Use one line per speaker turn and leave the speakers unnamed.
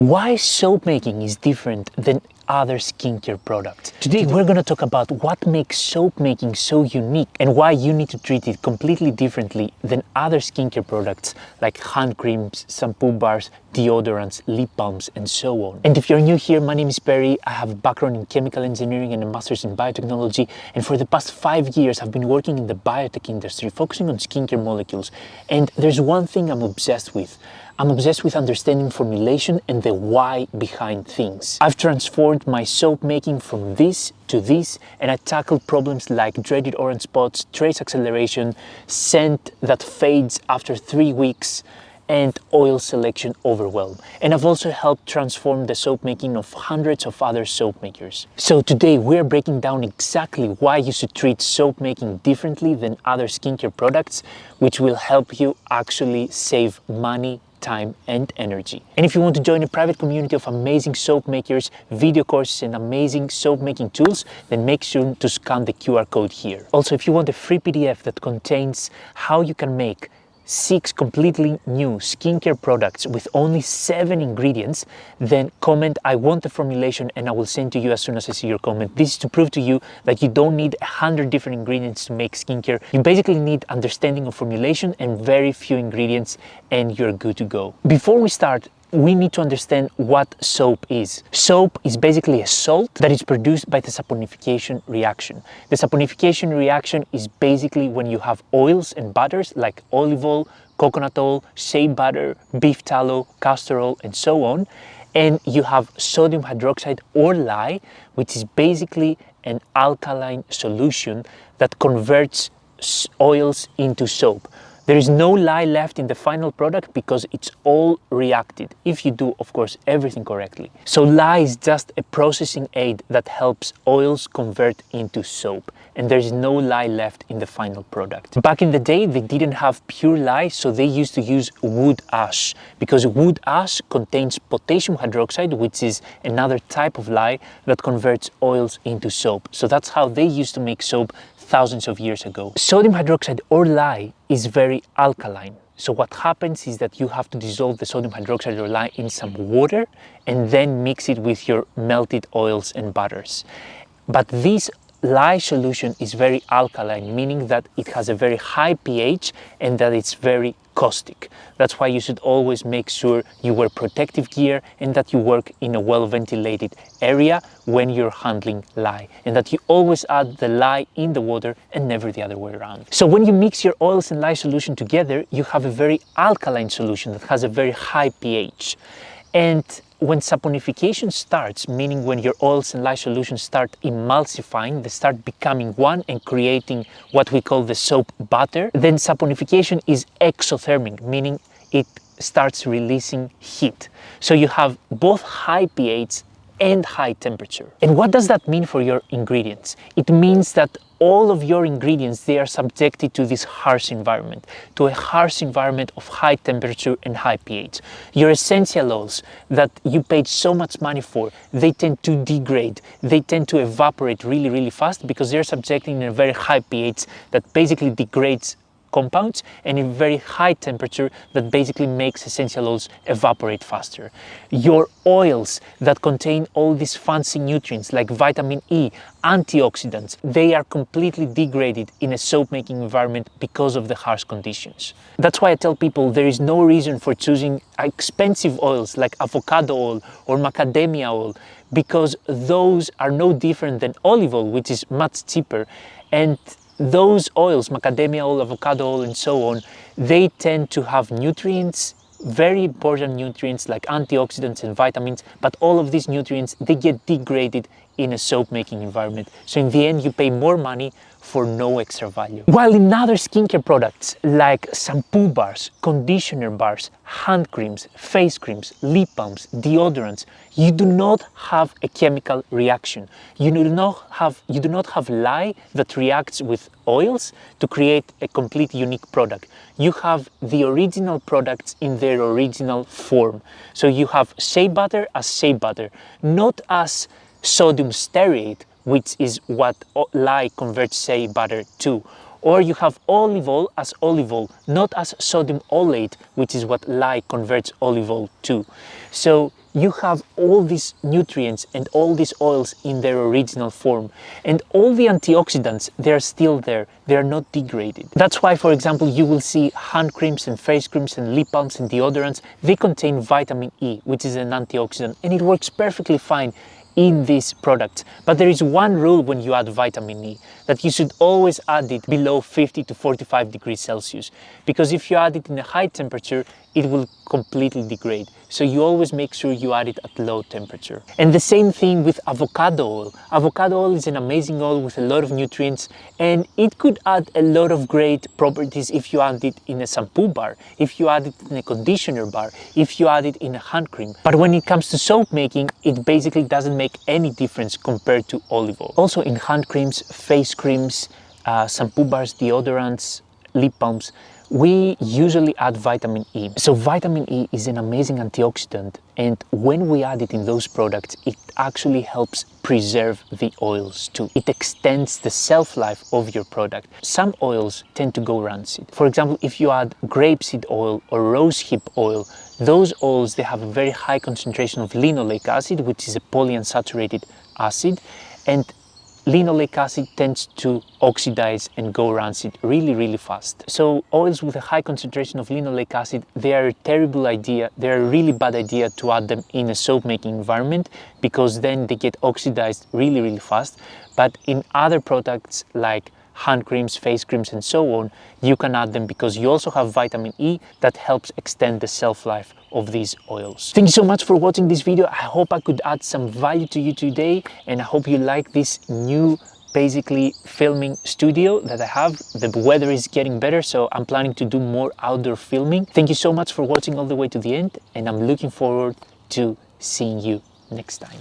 Why soap making is different than other skincare products. Today we're going to talk about what makes soap making so unique and why you need to treat it completely differently than other skincare products like hand creams, shampoo bars, deodorants, lip balms, and so on. And if you're new here, my name is Perry. I have a background in chemical engineering and a master's in biotechnology, and for the past 5 years I've been working in the biotech industry focusing on skincare molecules. And there's one thing I'm obsessed with. I'm obsessed with understanding formulation and the why behind things. I've transformed my soap making from this to this, and I tackled problems like dreaded orange spots, trace acceleration, scent that fades after 3 weeks, and oil selection overwhelm. And I've also helped transform the soap making of hundreds of other soap makers. So today we're breaking down exactly why you should treat soap making differently than other skincare products, which will help you actually save money, time, and energy. And if you want to join a private community of amazing soap makers, video courses, and amazing soap making tools, then make sure to scan the QR code here. Also, if you want a free PDF that contains how you can make 6 completely new skincare products with only 7 ingredients, then comment "I want the formulation" and I will send to you as soon as I see your comment. This is to prove to you that you don't need 100 different ingredients to make skincare. You basically need understanding of formulation and very few ingredients, and you're good to go. Before we start, we need to understand what soap is. Soap is basically a salt that is produced by the saponification reaction. The saponification reaction is basically when you have oils and butters like olive oil, coconut oil, shea butter, beef tallow, castor oil, and so on, and you have sodium hydroxide or lye, which is basically an alkaline solution that converts oils into soap. There is no lye left in the final product because it's all reacted, if you do, of course, everything correctly. So lye is just a processing aid that helps oils convert into soap, and there is no lye left in the final product. Back in the day, they didn't have pure lye, so they used to use wood ash, because wood ash contains potassium hydroxide, which is another type of lye that converts oils into soap. So that's how they used to make soap thousands of years ago. Sodium hydroxide or lye is very alkaline. So what happens is that you have to dissolve the sodium hydroxide or lye in some water and then mix it with your melted oils and butters. But this lye solution is very alkaline, meaning that it has a very high pH and that it's very caustic. That's why you should always make sure you wear protective gear and that you work in a well-ventilated area when you're handling lye, and that you always add the lye in the water and never the other way around. So when you mix your oils and lye solution together, you have a very alkaline solution that has a very high pH. And when saponification starts, meaning when your oils and lye solutions start emulsifying, they start becoming one and creating what we call the soap butter, then saponification is exothermic, meaning it starts releasing heat. So you have both high pH and high temperature. And what does that mean for your ingredients? It means that all of your ingredients, they are subjected to this harsh environment, to a harsh environment of high temperature and high pH. Your essential oils that you paid so much money for, they tend to degrade, they tend to evaporate really, really fast because they're subjected in a very high pH that basically degrades compounds, and in very high temperature that basically makes essential oils evaporate faster. Your oils that contain all these fancy nutrients like vitamin E, antioxidants, they are completely degraded in a soap making environment because of the harsh conditions. That's why I tell people there is no reason for choosing expensive oils like avocado oil or macadamia oil, because those are no different than olive oil, which is much cheaper. And those oils, macadamia oil, avocado oil, and so on, they tend to have nutrients, very important nutrients like antioxidants and vitamins, but all of these nutrients, they get degraded in a soap making environment. So in the end, you pay more money for no extra value. While in other skincare products like shampoo bars, conditioner bars, hand creams, face creams, lip balms, deodorants, you do not have a chemical reaction. You do not have lye that reacts with oils to create a complete unique product. You have the original products in their original form. So you have shea butter as shea butter, not as sodium stearate, which is what lye converts shea butter to. Or you have olive oil as olive oil, not as sodium oleate, which is what lye converts olive oil to. So you have all these nutrients and all these oils in their original form, and all the antioxidants, they're still there, they're not degraded. That's why, for example, you will see hand creams and face creams and lip balms and deodorants, they contain vitamin E, which is an antioxidant, and it works perfectly fine in these products. But there is one rule when you add vitamin E, that you should always add it below 50 to 45 degrees Celsius, because if you add it in a high temperature, it will completely degrade. So you always make sure you add it at low temperature. And the same thing with avocado oil. Avocado oil is an amazing oil with a lot of nutrients, and it could add a lot of great properties if you add it in a shampoo bar, if you add it in a conditioner bar, if you add it in a hand cream. But when it comes to soap making, it basically doesn't make any difference compared to olive oil. Also in hand creams, face creams, shampoo bars, deodorants, lip balms, we usually add vitamin E. So vitamin E is an amazing antioxidant, and when we add it in those products, it actually helps preserve the oils too. It extends the shelf life of your product. Some oils tend to go rancid. For example, if you add grapeseed oil or rosehip oil, those oils, they have a very high concentration of linoleic acid, which is a polyunsaturated acid, and linoleic acid tends to oxidize and go rancid really fast. So oils with a high concentration of linoleic acid, they are a terrible idea. They're a really bad idea to add them in a soap making environment, because then they get oxidized really fast. But in other products like hand creams, face creams and so on, you can add them because you also have vitamin E that helps extend the shelf life of these oils. Thank you so much for watching this video. I hope I could add some value to you today, and I hope you like this new basically filming studio that I have. The weather is getting better, so I'm planning to do more outdoor filming. Thank you so much for watching all the way to the end, and I'm looking forward to seeing you next time.